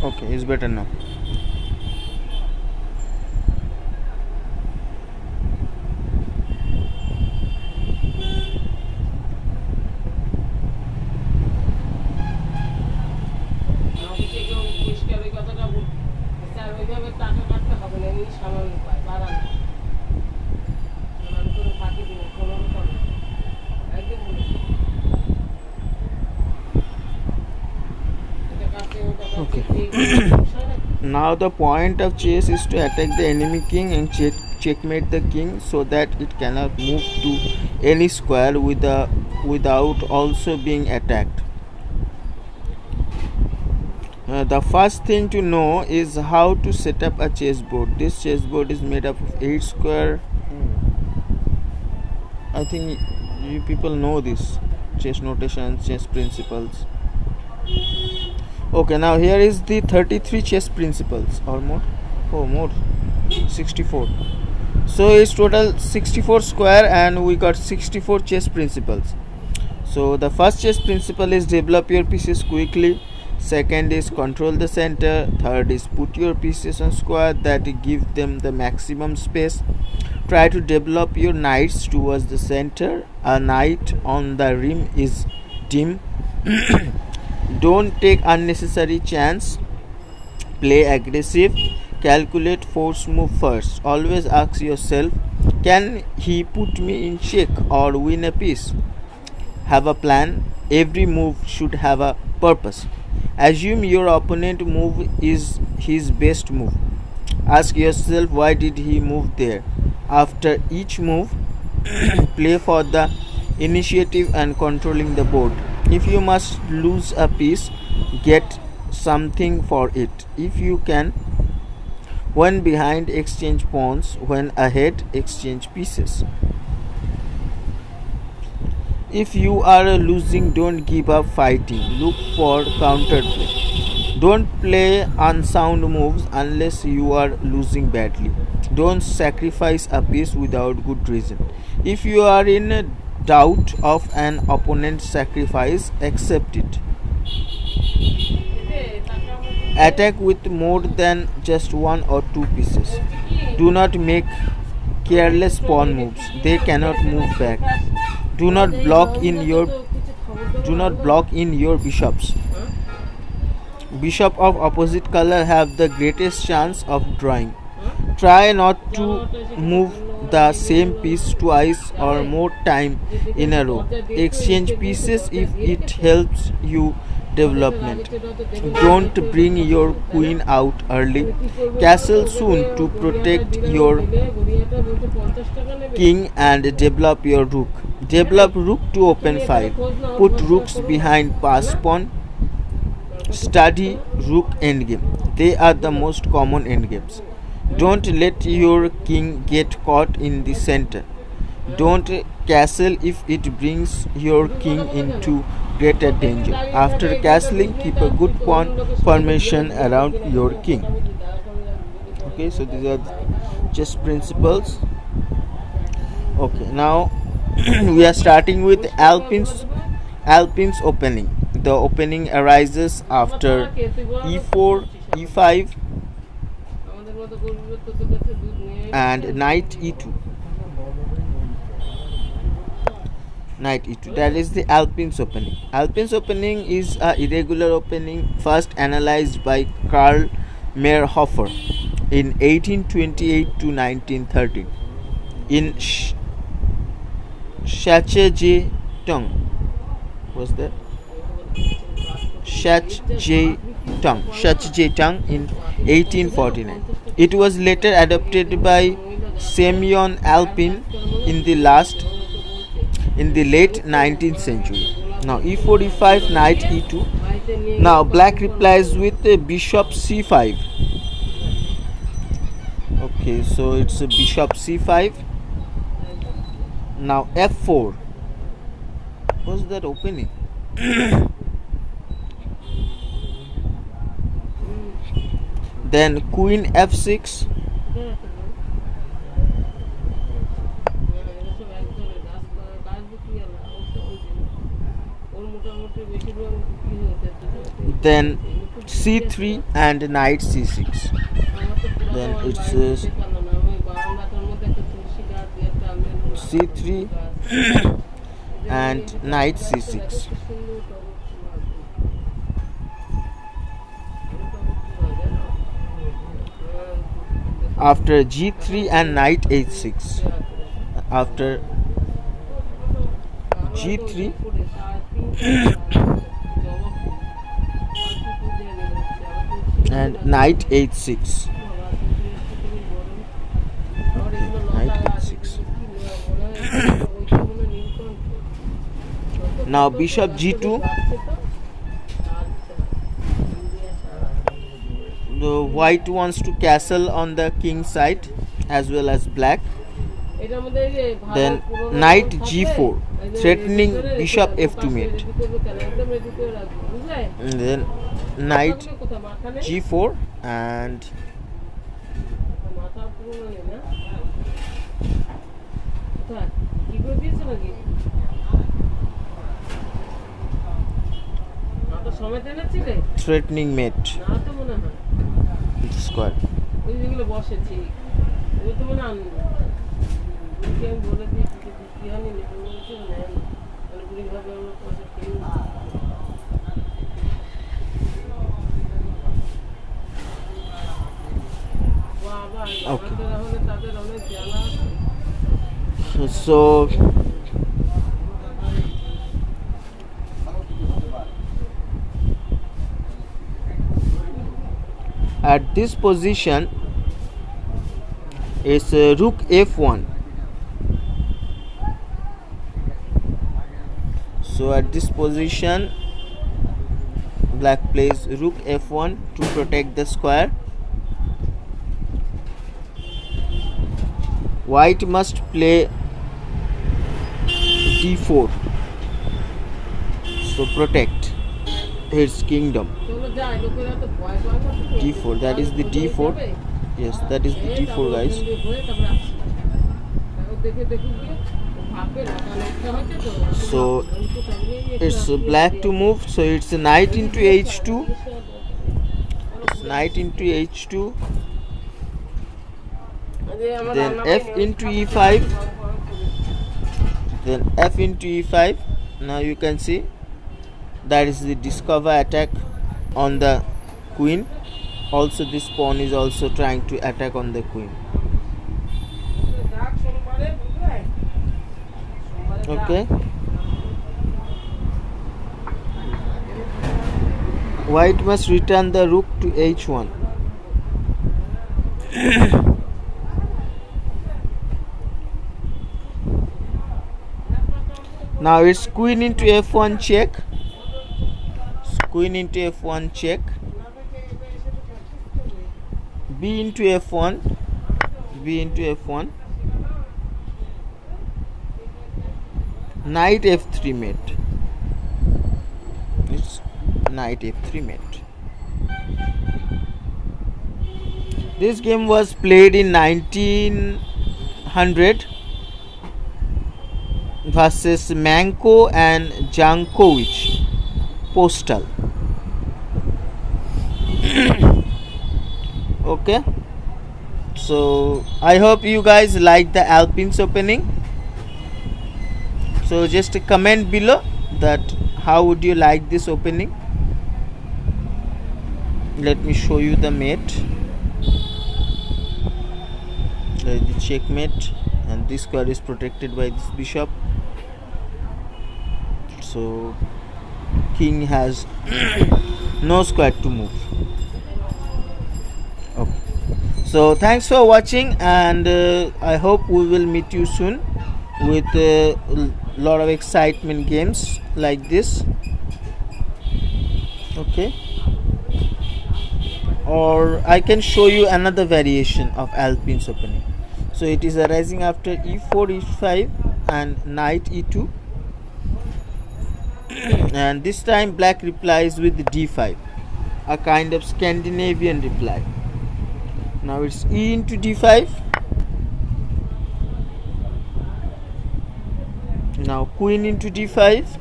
Okay, it's better now. Okay. Now the point of chess is to attack the enemy king and checkmate the king so that it cannot move to any square without also being attacked. The first thing to know is how to set up a chessboard. This chessboard is made up of 8 square. I think you people know this chess notation, chess principles. Okay, now here is the 33 chess principles or more. Oh, more 64. So it's total 64 square and we got 64 chess principles. So the first chess principle is develop your pieces quickly. Second is control the center. Third is put your pieces on square that give them the maximum space. Try to develop your knights towards the center. A knight on the rim is dim. Don't take unnecessary chance. Play aggressive. Calculate force move first. Always ask yourself, can he put me in check or win a piece? Have a plan. Every move should have a purpose. Assume your opponent move is his best move. Ask yourself, why did he move there? After each move, play for the initiative and controlling the board. If you must lose a piece, get something for it. If you can, when behind, exchange pawns. When ahead, exchange pieces. If you are losing, don't give up fighting. Look for counterplay. Don't play unsound moves unless you are losing badly. Don't sacrifice a piece without good reason. If you are in doubt of an opponent's sacrifice, accept it. Attack with more than just 1 or 2 pieces. Do not make careless pawn moves. They cannot move back. Do not block in your bishops. Bishop of opposite color have the greatest chance of drawing. Try not to move the same piece twice or more time in a row. Exchange pieces if it helps you development. Don't bring your queen out early. Castle soon to protect your king and develop your rook. Develop rook to open file. Put rooks behind pass pawn. Study rook endgame. They are the most common endgames. Don't let your king get caught in the center. Don't castle if it brings your king into greater danger. After castling, keep a good pawn formation around your king. Okay, so these are chess principles. Okay, now we are starting with Alpine's opening. The opening arises after e4, e5 and knight e2. Knight e2, that is the Alpine's opening. Alpine's opening is a irregular opening first analyzed by Karl Mayr-Hofer in 1828 to 1913 in Shachje-Tung. Was that Shachje-Tung in 1849. It was later adopted by Semyon Alpin in the late 19th century. Now e4, e5, knight e2. Now black replies with bishop c5. Okay. Okay, so it's a bishop c5. Now f4. What's that opening? Then queen f6. Then c3 and knight c6. Then it's c3 and knight c6. After g3 and knight h6. After g3 and knight h6. Knight h6. Now bishop g2. The white wants to castle on the king side as well as black. Then knight g4, threatening bishop f2 mate. And then knight g4 and threatening mate. Square. Okay. So at this position is rook f1. So at this position black plays rook f1 to protect the square. White must play d4, so protect his kingdom. d4, that is the d4. Yes, that is the d4, guys. So it's black to move, so it's a knight into h2. It's knight into h2. Then f into e5. Then f into e5. Now you can see that is the discover attack on the queen. Also this pawn is also trying to attack on the queen. Okay, white must return the rook to h1. Now it's queen into f1 check. Queen into f1 check. B into f1. B into f1. Knight f3 mate. It's knight f3 mate. This game was played in 1900 versus Manko and Jankovic. Postal. Okay, so I hope you guys like the Alpines opening. So just comment below that how would you like this opening. Let me show you the mate. There is the checkmate, and this card is protected by this bishop. So king has no square to move. Okay, so thanks for watching, and I hope we will meet you soon with a lot of excitement games like this. Okay. or I can show you another variation of Alpine's opening. So it is arising after e4 e5 and knight e2, and this time black replies with d5, a kind of Scandinavian reply. Now it's e into d5. Now queen into d5.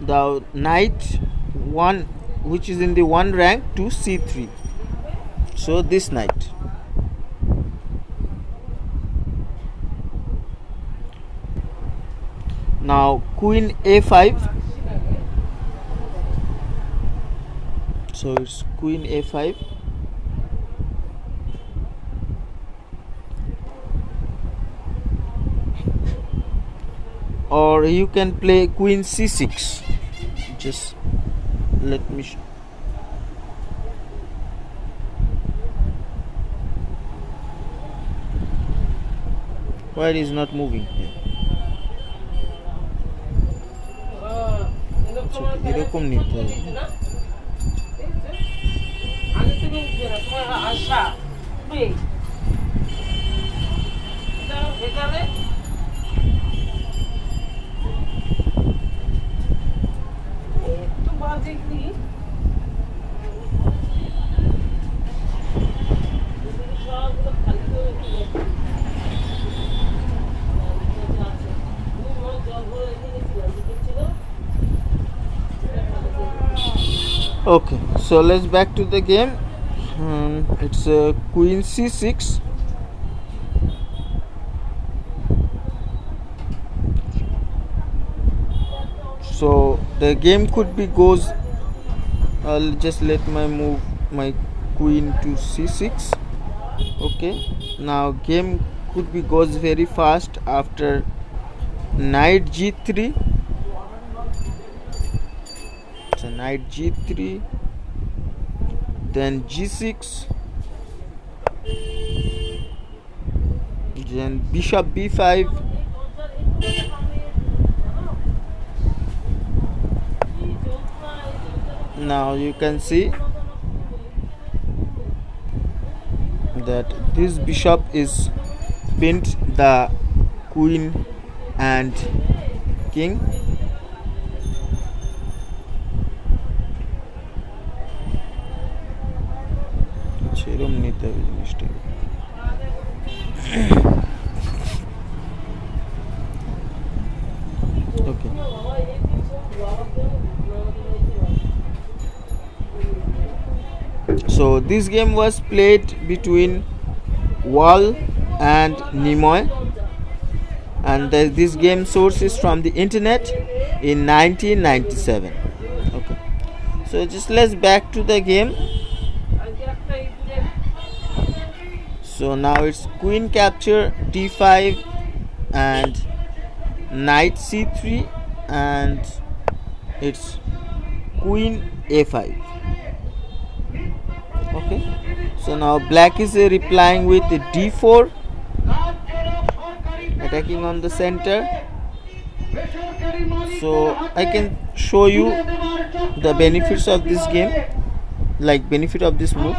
The knight 1, which is in the 1 rank, to c3. So this knight. Now queen a5. So it's queen a5. Or you can play queen c6. Just let me show. Why it is not moving here? এরকম নিতে হবে। Okay, so let's back to the game. It's queen c6. So the game could be goes. I'll just let move my queen to c6. Okay, now game could be goes very fast after knight g3. So knight g3, then g6, then bishop b5, now you can see that this bishop is pinned the queen and king. Okay. So this game was played between Wall and Nimoy, and this game source is from the internet in 1997. Okay, so just let's back to the game. So now it's queen capture d5 and knight c3, and it's queen a5. Okay, so now black is replying with d4, attacking on the center. So I can show you the benefits of this game, like benefit of this move,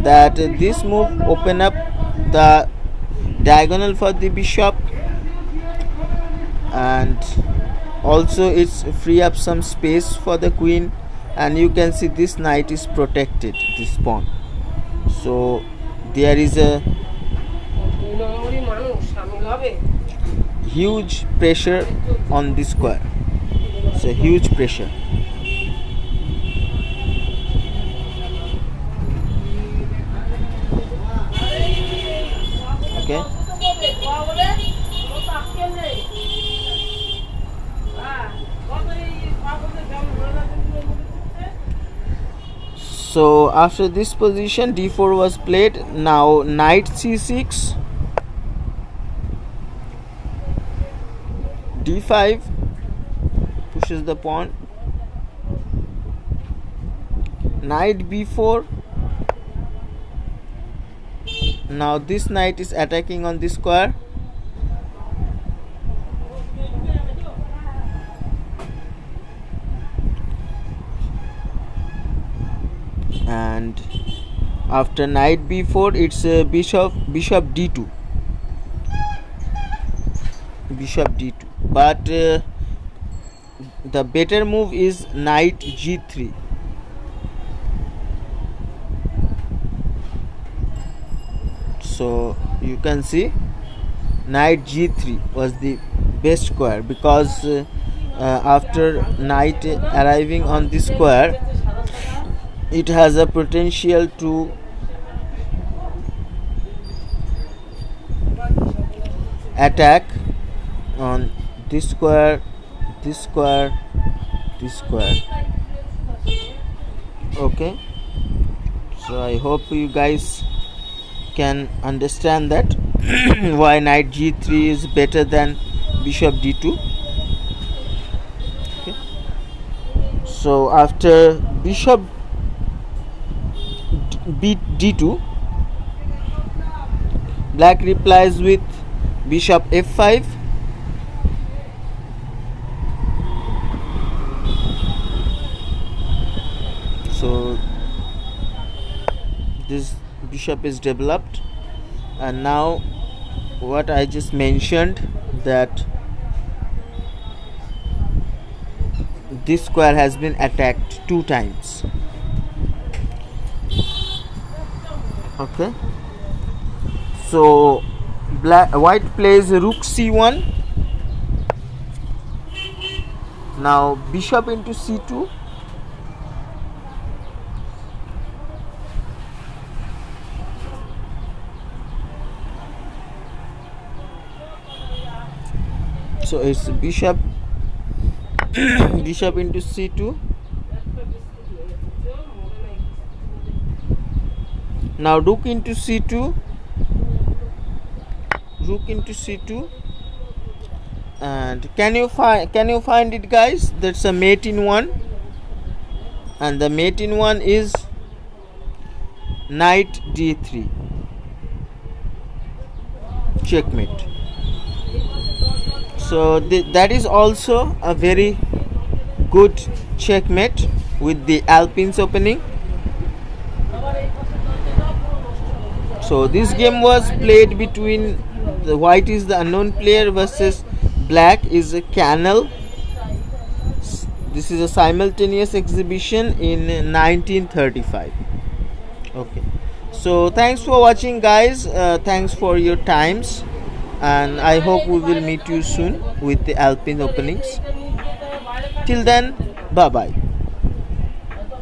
that this move open up the diagonal for the bishop, and also it's free up some space for the queen, and you can see this knight is protected, this pawn. So there is a huge pressure on this square. It's a huge pressure. Okay. So after this position d4 was played. Now knight c6, d5 pushes the pawn, knight b4. Now this knight is attacking on this square. and after knight b4 it's bishop d2, but the better move is knight g3. So you can see knight g3 was the best square, because after knight arriving on this square, it has a potential to attack on this square, this square, this square. Okay, so I hope you guys can understand that why knight g3 is better than bishop d2. Okay. So after bishop d2, black replies with bishop f5. So this bishop is developed, and now what I just mentioned, that this square has been attacked 2 times. Okay, so white plays rook c1. Now bishop into c2. So it's bishop into c2. Now rook into c2, and can you find it, guys? That's a mate in one, and the mate in one is knight d3, checkmate. So that is also a very good checkmate with the Alpine's opening. So this game was played between the white is the unknown player versus black is a canal. This is a simultaneous exhibition in 1935. Okay, so thanks for watching, guys. Thanks for your times, and I hope we will meet you soon with the Alpine openings. Till then, bye bye.